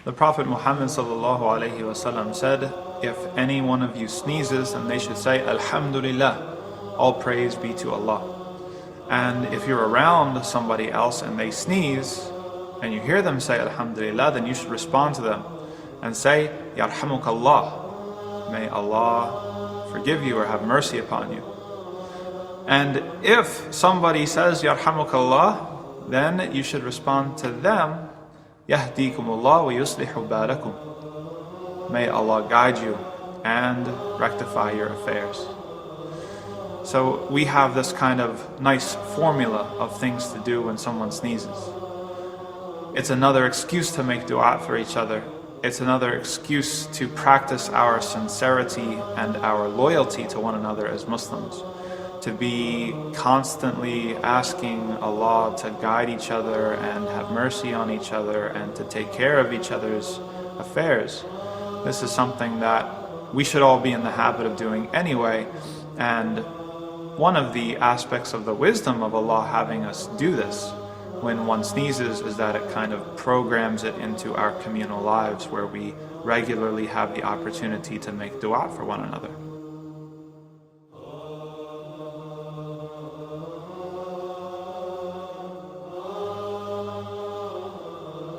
The Prophet Muhammad ﷺ said, if any one of you sneezes, then they should say, Alhamdulillah, all praise be to Allah. And if you're around somebody else and they sneeze, and you hear them say Alhamdulillah, then you should respond to them and say, Yarhamukallah, may Allah forgive you or have mercy upon you. And if somebody says Yarhamukallah, then you should respond to them, Yahdikumullah wa yuslihu balakum. May Allah guide you and rectify your affairs. So we have this kind of nice formula of things to do when someone sneezes. It's another excuse to make dua for each other. It's another excuse to practice our sincerity and our loyalty to one another as Muslims. To be constantly asking Allah to guide each other and have mercy on each other and to take care of each other's affairs. This is something that we should all be in the habit of doing anyway. And one of the aspects of the wisdom of Allah having us do this when one sneezes is that it kind of programs it into our communal lives, where we regularly have the opportunity to make dua for one another.